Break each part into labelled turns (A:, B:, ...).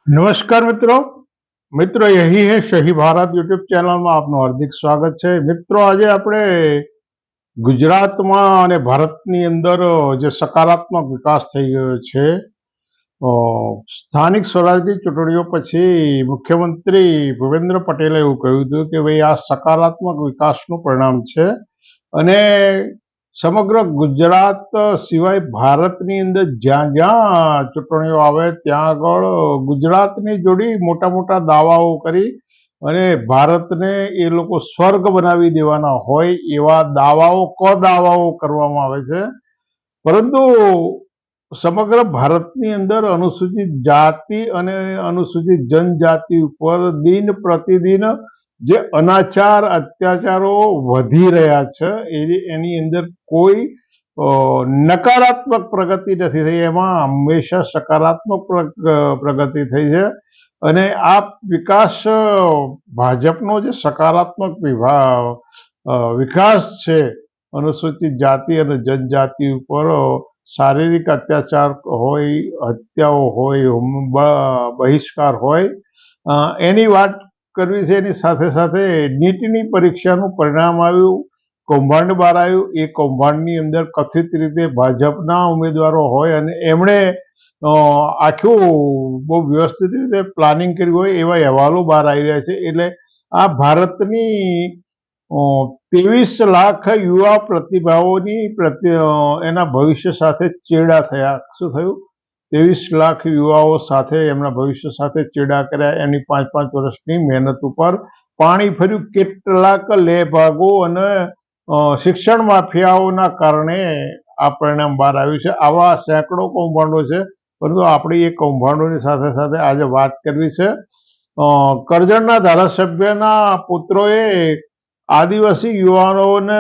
A: नमस्कार मित्रों। यही है सही भारत यूट्यूब चैनल में आपનું હાર્દિક સ્વાગત છે। મિત્રો, આજે આપણે ગુજરાતમાં અને ભારતની અંદર જે સકારાત્મક વિકાસ થઈ ગયો છે, સ્થાનિક સ્વરાજની ચૂંટણીઓ પછી મુખ્યમંત્રી ભૂપેન્દ્ર પટેલે એવું કહ્યું હતું કે ભાઈ આ સકારાત્મક વિકાસનું પરિણામ છે અને સમગ્ર ગુજરાત સિવાય ભારતની અંદર જ્યાં જ્યાં ચૂંટણીઓ આવે ત્યાં આગળ ગુજરાતની જોડી મોટા મોટા દાવાઓ કરી અને ભારતને એ લોકો સ્વર્ગ બનાવી દેવાના હોય એવા દાવાઓ કરવામાં આવે છે। પરંતુ સમગ્ર ભારતની અંદર અનુસૂચિત જાતિ અને અનુસૂચિત જનજાતિ ઉપર દિન પ્રતિદિન જે અનાચાર અત્યાચારો વધી રહ્યા છે એની અંદર કોઈ નકારાત્મક પ્રગતિ નથી થઈ, એમાં હંમેશા સકારાત્મક પ્રગતિ થઈ છે। અને આ વિકાસ ભાજપનો જે સકારાત્મક વિકાસ છે અનુસૂચિત જાતિ અને જનજાતિ ઉપર શારીરિક અત્યાચાર હોય, હત્યાઓ હોય, બહિષ્કાર હોય, એની વાત કરવી છે। એની સાથે સાથે નીટની પરીક્ષાનું પરિણામ આવ્યું, કૌભાંડ બહાર આવ્યું। એ કૌભાંડની અંદર કથિત રીતે ભાજપના ઉમેદવારો હોય અને એમણે આખું બહુ વ્યવસ્થિત રીતે પ્લાનિંગ કર્યું હોય એવા અહેવાલો બહાર આવી રહ્યા છે। એટલે આ ભારતની 23 લાખ યુવા પ્રતિભાઓની એના ભવિષ્ય સાથે ચેડા થયા। શું થયું? 23 લાખ યુવાઓ સાથે એમના ભવિષ્ય સાથે ચેડા કર્યા। એની 5-5 વર્ષની મહેનત ઉપર પાણી ફર્યું। કેટલાક લેભાગો અને શિક્ષણ માફિયાઓના કારણે આ પરિણામ બહાર આવ્યું છે। આવા સેંકડો કૌભાંડો છે, પરંતુ આપણે એ કૌભાંડોની સાથે સાથે આજે વાત કરવી છે। કરજણના ધારાસભ્યના પુત્રોએ આદિવાસી યુવાનોને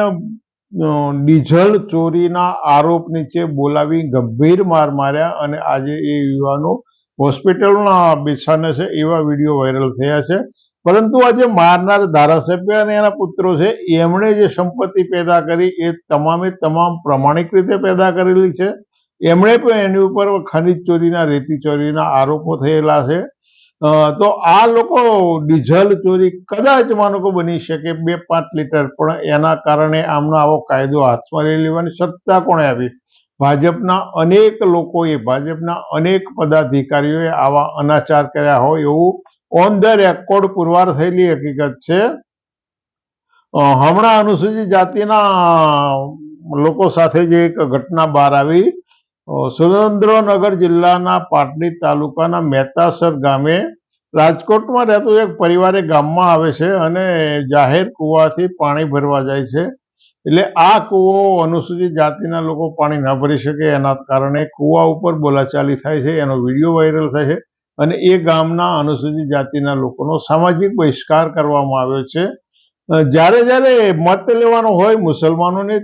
A: ડીઝલ ચોરીના આરોપ નીચે બોલાવી ગંભીર માર માર્યા અને આજે એ યુવાનો હોસ્પિટલના બિછાને છે એવા વિડીયો વાયરલ થયા છે। પરંતુ આજે મારનાર ધારાસભ્ય અને એના પુત્રો છે, એમણે જે સંપત્તિ પેદા કરી એ તમામે તમામ પ્રમાણિક રીતે પેદા કરેલી છે। એમણે પણ એની ઉપર ખનીજ ચોરીના, રેતી ચોરીના આરોપો થયેલા છે। તો આ લોકો ડીઝલ ચોરી કદાચ માનો બની શકે 2-5 લીટર, પણ એના કારણે આમનો આવો કાયદો હાથમાં લઈ લેવાની સત્તા કોણે આપી? ભાજપના અનેક લોકોએ, ભાજપના અનેક પદાધિકારીઓએ આવા અનાચાર કર્યા હોય એવું ઓન ધ રેકોર્ડ પુરવાર થયેલી હકીકત છે। હમણાં અનુસૂચિત જાતિના લોકો સાથે જે એક ઘટના બહાર આવી, સુરેન્દ્રનગર જિલ્લાના પાટડી તાલુકાના મહેતાસર ગામે રાજકોટમાં રહેતો એક પરિવારે ગામમાં આવે છે અને જાહેર કૂવાથી પાણી ભરવા જાય છે। એટલે આ કૂવો અનુસૂચિત જાતિના લોકો પાણી ન ભરી શકે એના કારણે કૂવા ઉપર બોલાચાલી થાય છે, એનો વિડીયો વાયરલ થાય છે અને એ ગામના અનુસૂચિત જાતિના લોકોનો સામાજિક બહિષ્કાર કરવામાં આવ્યો છે। જ્યારે જ્યારે મત લેવાનો હોય, મુસલમાનોની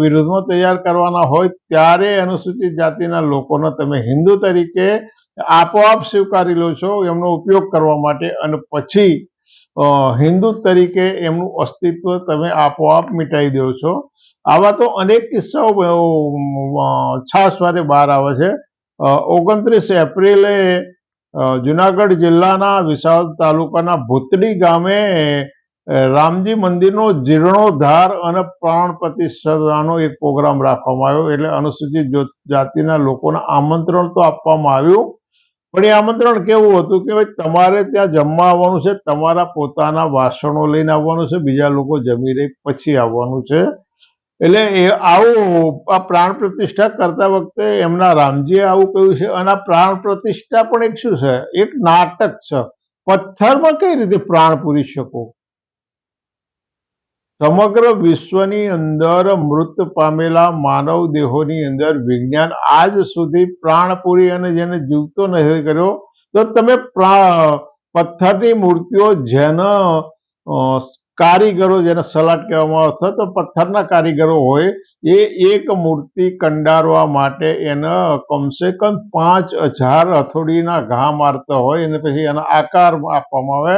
A: વિરુદ્ધમાં તૈયાર કરવાના હોય, ત્યારે અનુસૂચિત જાતિના લોકોને તમે હિન્દુ તરીકે આપોઆપ સ્વીકારી લો છો એમનો ઉપયોગ કરવા માટે, અને પછી હિન્દુ તરીકે એમનું અસ્તિત્વ તમે આપોઆપ મિટાઈ દો છો। આવા તો અનેક કિસ્સાઓ છાસવારે બહાર આવે છે। 29 એપ્રિલે જુનાગઢ જિલ્લાના વિસાવદર તાલુકાના ભૂતડી ગામે રામજી મંદિરનો જીર્ણોદ્ધાર અને પ્રાણ પ્રતિષ્ઠાનો એક પ્રોગ્રામ રાખવામાં આવ્યો। એટલે અનુસૂચિત જાતિના લોકોને આમંત્રણ તો આપવામાં આવ્યું, પણ એ આમંત્રણ કેવું હતું કે ભાઈ તમારે ત્યાં જમવા આવવાનું છે, તમારા પોતાના વાસણો લઈને આવવાનું છે, બીજા લોકો જમી રહી પછી આવવાનું છે। એટલે આવું આ પ્રાણ પ્રતિષ્ઠા કરતા વખતે એમના રામજીએ આવું કહ્યું છે। અને આ પ્રાણ પ્રતિષ્ઠા પણ એક શું છે? એક નાટક છે। પથ્થરમાં કઈ રીતે પ્રાણ પૂરી શકો? સમગ્ર વિશ્વની અંદર મૃત પામેલા માનવ દેહોની અંદર વિજ્ઞાન આજ સુધી પ્રાણ પૂરી અને જેને જીવતો નથી કર્યો, તો તમે પથ્થરની મૂર્તિઓ જેના કારીગરો, જેને સલાટ કહેવામાં આવે તો પથ્થરના કારીગરો હોય, એ એક મૂર્તિ કંડારવા માટે એને કમસે કમ 5000 હથોડીના ઘા મારતા હોય અને પછી એનો આકાર આપવામાં આવે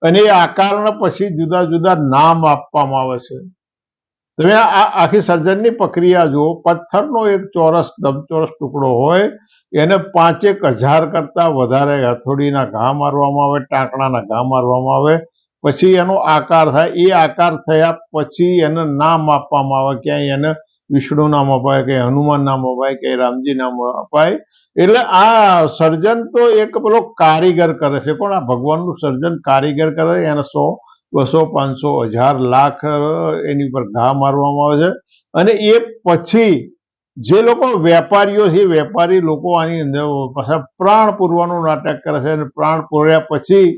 A: અને એ આકારના પછી જુદા જુદા નામ આપવામાં આવે છે। તમે આ આખી સર્જનની પ્રક્રિયા જુઓ। પથ્થરનો એક ચોરસ લંબચોરસ ટુકડો હોય, એને 5,000 કરતા વધારે હથોડીના ઘા મારવામાં આવે, ટાંકણાના ઘા મારવામાં આવે, પછી એનો આકાર થાય. એ આકાર થયા પછી એને નામ આપવામાં આવે, ક્યાંય એને વિષ્ણુ નામ અપાય, કે હનુમાન નામ અપાય, કે રામજી નામ અપાય. એટલે આ સર્જન તો એક પેલો કારીગર કરે છે, પણ આ ભગવાનનું સર્જન કારીગર કરે, એને 100, 200, 500, 1000, લાખ એની પર ઘા મારવામાં આવે છે. અને એ પછી જે લોકો વેપારીઓ છે, વેપારી લોકો આની અંદર પાછા પ્રાણ પૂરવાનું નાટક કરે છે, અને પ્રાણ પૂર્યા પછી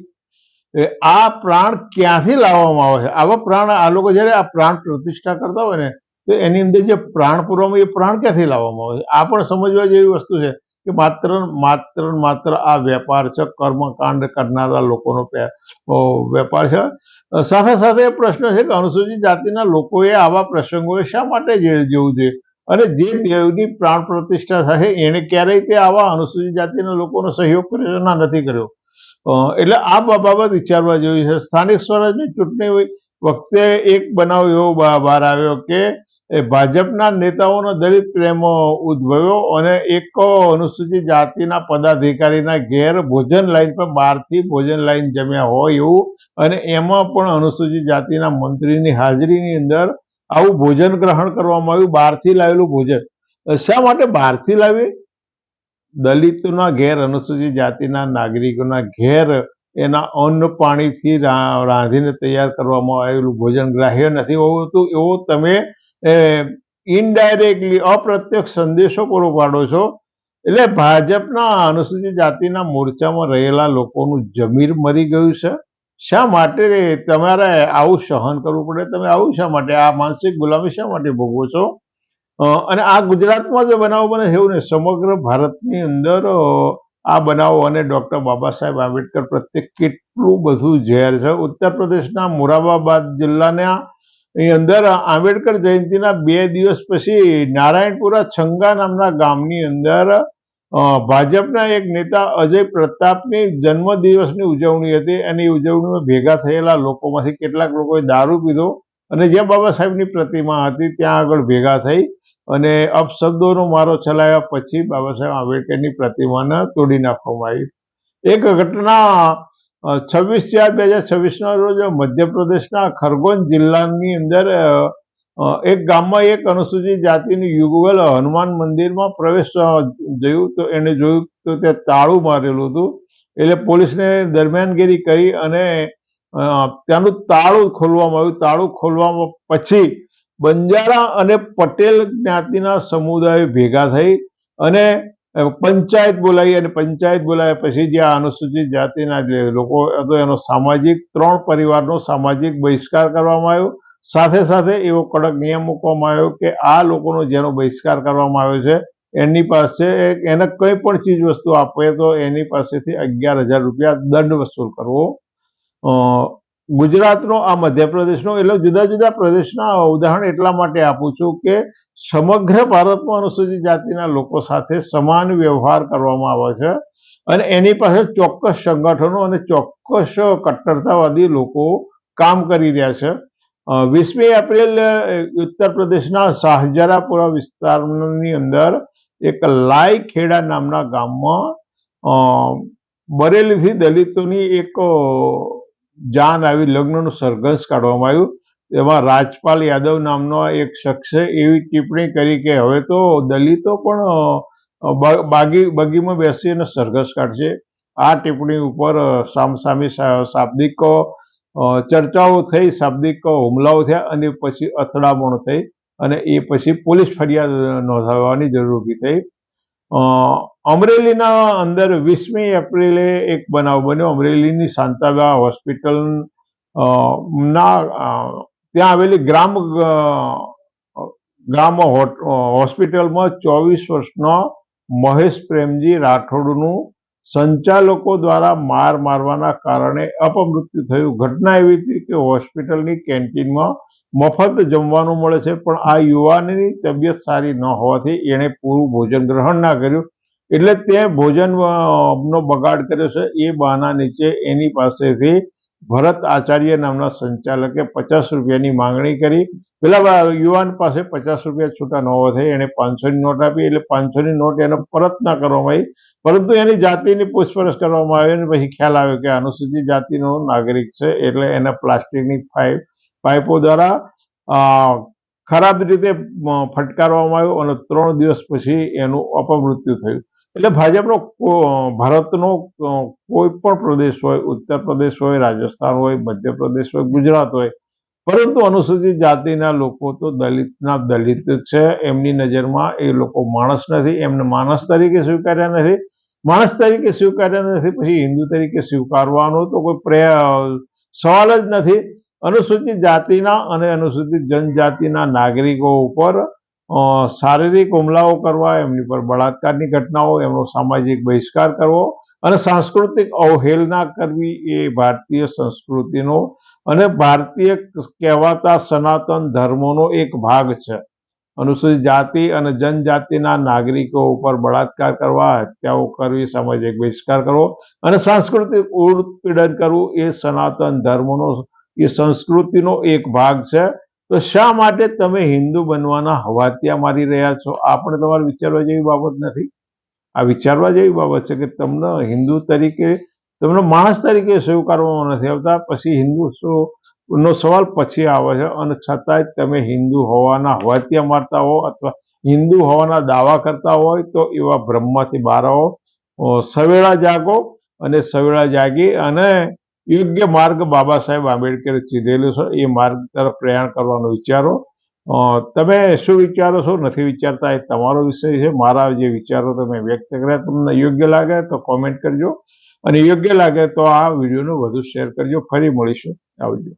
A: આ પ્રાણ ક્યાંથી લાવવામાં આવે છે? આવા પ્રાણ આ લોકો જયારે આ પ્રાણ પ્રતિષ્ઠા કરતા હોય ને, તો એની અંદર જે પ્રાણ પૂરવામાં, એ પ્રાણ ક્યાંથી લાવવામાં આવે છે? આ પણ સમજવા જેવી વસ્તુ છે કે માત્ર આ વેપાર છે, કર્મકાંડ કરનારા લોકોનો વેપાર છે. સાથે સાથે પ્રશ્ન છે કે અનુસૂચિત જાતિના લોકોએ આવા પ્રસંગોએ શા માટે જવું જોઈએ, અને જે દેવની પ્રાણ પ્રતિષ્ઠા થાય એને ક્યારેય તે આવા અનુસૂચિત જાતિના લોકોનો સહયોગ કર્યો ના નથી કર્યો. એટલે આ બાબત વિચારવા જેવી છે. સ્થાનિક સ્વરાજની ચૂંટણી વખતે એક બનાવ એવો બહાર આવ્યો કે ભાજપના નેતાઓનો દલિત પ્રેમ ઉદ્ભવ્યો, અને એક અનુસૂચિત જાતિના પદાધિકારીના ઘેર ભોજન લાઈન પર બહારથી ભોજન લાઈન જમ્યા હોય એવું, અને એમાં પણ અનુસૂચિત જાતિના મંત્રીની હાજરીની અંદર આવું ભોજન ગ્રહણ કરવામાં આવ્યું, બહારથી લાવેલું ભોજન. શા માટે બહારથી લાવી? દલિતોના ઘેર, અનુસૂચિત જાતિના નાગરિકોના ઘેર એના અન્ન પાણીથી રાંધીને તૈયાર કરવામાં આવેલું ભોજન ગ્રાહ્ય નથી હોતું, એવો તમે ઇનડાયરેક્ટલી અપ્રત્યક્ષ સંદેશો પૂરો પાડો છો. એટલે ભાજપના અનુસૂચિત જાતિના મોરચામાં રહેલા લોકોનું જમીર મરી ગયું છે. શા માટે તમારે આવું સહન કરવું પડે? તમે આવું શા માટે, આ માનસિક ગુલામી શા માટે ભોગવો છો? અને આ ગુજરાતમાં જે બનાવ બને છે એવું ને, સમગ્ર ભારતની અંદર આ બનાવો અને ડૉક્ટર બાબા સાહેબ આંબેડકર પ્રત્યે કેટલું બધું ઝેર છે. ઉત્તર પ્રદેશના મોરાદાબાદ જિલ્લાના અંદર આંબેડકર જયંતિના 2 દિવસ પછી નારાયણપુરા છંગા નામના ગામની અંદર ભાજપના એક નેતા અજય પ્રતાપની જન્મદિવસની ઉજવણી હતી. એની ઉજવણીમાં ભેગા થયેલા લોકોમાંથી કેટલાક લોકોએ દારૂ પીધો, અને જ્યાં બાબા સાહેબની પ્રતિમા હતી ત્યાં આગળ ભેગા થઈ અને અપશબ્દોનો મારો ચલાવ્યા પછી બાબા સાહેબ આંબેડકરની પ્રતિમાને તોડી નાખવામાં આવી. એક ઘટના 26/4/2026ના રોજ મધ્યપ્રદેશના ખરગોન જિલ્લાની અંદર એક ગામમાં એક અનુસૂચિત જાતિનું યુગલ હનુમાન મંદિરમાં પ્રવેશ જયું, તો એને જોયું તો ત્યાં તાળું મારેલું હતું. એટલે પોલીસને દરમિયાનગીરી કરી અને ત્યાંનું તાળું ખોલવામાં આવ્યું. તાળું ખોલવામાં પછી બંજારા અને પટેલ જ્ઞાતિના સમુદાય ભેગા થઈ અને પંચાયત બોલાવી, અને પંચાયત બોલાવ્યા પછી જે આ અનુસૂચિત જાતિના જે લોકો હતો એનો 3 પરિવારનો સામાજિક બહિષ્કાર કરવામાં આવ્યો. સાથે સાથે એવો કડક નિયમ મૂકવામાં આવ્યો કે આ લોકોનો જેનો બહિષ્કાર કરવામાં આવ્યો છે એની પાસે એને કંઈ પણ ચીજ વસ્તુ આપે તો એની પાસેથી 11,000 રૂપિયા દંડ વસૂલ કરવો. ગુજરાતનો આ મધ્યપ્રદેશનો, એટલે જુદા જુદા પ્રદેશના ઉદાહરણ એટલા માટે આપું છું કે સમગ્ર ભારતમાં અનુસૂચિત જાતિના લોકો સાથે સમાન વ્યવહાર કરવામાં આવે છે, અને એની પાસે ચોક્કસ સંગઠનો અને ચોક્કસ કટ્ટરતાવાદી લોકો કામ કરી રહ્યા છે. 20મી એપ્રિલ ઉત્તર પ્રદેશના શાહજરાપુરા વિસ્તારની અંદર એક લાઈખેડા નામના ગામમાં બરેલીથી દલિતોની એક જાન આવી, લગ્નનું સરઘસ કાઢવામાં આવ્યું. એમાં રાજપાલ યાદવ નામનો એક શખ્સે એવી ટિપ્પણી કરી કે હવે તો દલિતો પણ બગીમાં બેસીને સરઘસ કાઢશે. આ ટિપ્પણી ઉપર સામસામી શાબ્દિક ચર્ચાઓ થઈ, શાબ્દિક હુમલાઓ થયા, અને પછી અથડામણ થઈ, અને એ પછી પોલીસ ફરિયાદ નોંધાવવાની જરૂર ઊભી થઈ. અમરેલીના અંદર 20મી એપ્રિલે એક બનાવ બન્યો. અમરેલીની શાંતાબા હોસ્પિટલ ત્યાં આવેલી ગ્રામ હોસ્પિટલમાં 24 વર્ષના મહેશ પ્રેમજી રાઠોડનું સંચાલકો દ્વારા મારવાના કારણે અપમૃત્યુ થયું. ઘટના એવી હતી કે હોસ્પિટલની કેન્ટીનમાં મફત જમવાનું મળે છે, પણ આ યુવાનની તબિયત સારી ન હોવાથી એણે પૂરું ભોજન ગ્રહણ ના કર્યું, એટલે તે ભોજનનો બગાડ કર્યો છે. એ બહાના નીચે એની પાસેથી ભરત આચાર્ય નામના સંચાલકે 50 રૂપિયાની માંગણી કરી, પેલા યુવાન પાસે 50 રૂપિયા છૂટા ન હોવા થઈ, એને 500ની નોટ આપી, એટલે 500ની નોટ એને પરત ના કરવામાં આવી, પરંતુ એની જાતિની પૂછપરછ કરવામાં આવી અને પછી ખ્યાલ આવ્યો કે અનુસૂચિત જાતિનો નાગરિક છે, એટલે એને પ્લાસ્ટિકની પાઇપો દ્વારા ખરાબ રીતે ફટકારવામાં આવ્યો અને 3 દિવસ પછી એનું અપમૃત્યુ થયું. એટલે ભાજપનો ભારતનો કોઈ પણ પ્રદેશ હોય, ઉત્તર પ્રદેશ હોય, રાજસ્થાન હોય, મધ્યપ્રદેશ હોય, ગુજરાત હોય, પરંતુ અનુસૂચિત જાતિના લોકો તો દલિતના દલિત જ છે. એમની નજરમાં એ લોકો માણસ નથી, એમને માણસ તરીકે સ્વીકાર્યા નથી. માણસ તરીકે સ્વીકાર્યા નથી પછી હિન્દુ તરીકે સ્વીકારવાનો તો કોઈ સવાલ જ નથી. અનુસૂચિત જાતિના અને અનુસૂચિત જનજાતિના નાગરિકો ઉપર શારીરિક હુમલાઓ કરવા, એમની પર બળાત્કારની ઘટનાઓ, એમનો સામાજિક બહિષ્કાર કરવો અને સાંસ્કૃતિક અવહેલના કરવી એ ભારતીય સંસ્કૃતિનો અને ભારતીય કહેવાતા સનાતન ધર્મોનો એક ભાગ છે. અનુસૂચિત જાતિ અને જનજાતિના નાગરિકો ઉપર બળાત્કાર કરવા, હત્યાઓ કરવી, સામાજિક બહિષ્કાર કરવો અને સાંસ્કૃતિક ઉત્પીડન કરવું એ સનાતન ધર્મનો, એ સંસ્કૃતિનો એક ભાગ છે. તો શા માટે તમે હિન્દુ બનવાના હવાતિયા મારી રહ્યા છો? આ પણ તમારે વિચારવા જેવી બાબત નથી. આ વિચારવા જેવી બાબત છે કે તમને હિન્દુ તરીકે, તમને માણસ તરીકે સ્વીકારવામાં નથી આવતા, પછી હિન્દુ નો સવાલ પછી આવે છે અને છતાંય તમે હિન્દુ હોવાના હવાતિયા મારતા હો અથવા હિન્દુ હોવાના દાવા કરતા હોય તો એવા ભ્રમમાંથી બહાર આવો. સવેળા જાગો અને સવેળા જાગી અને યોગ્ય માર્ગ બાબા સાહેબ આંબેડકરે ચીધેલું છે એ માર્ગ તરફ પ્રયાણ કરવાનું વિચારો. તમે શું વિચારો છો, નથી વિચારતા, એ તમારો વિષય છે. મારા જે વિચારો તમે વ્યક્ત કર્યા તમને યોગ્ય લાગે તો કોમેન્ટ કરજો અને યોગ્ય લાગે તો આ વિડીયોને વધુ શેર કરજો. ફરી મળીશું. આવજો.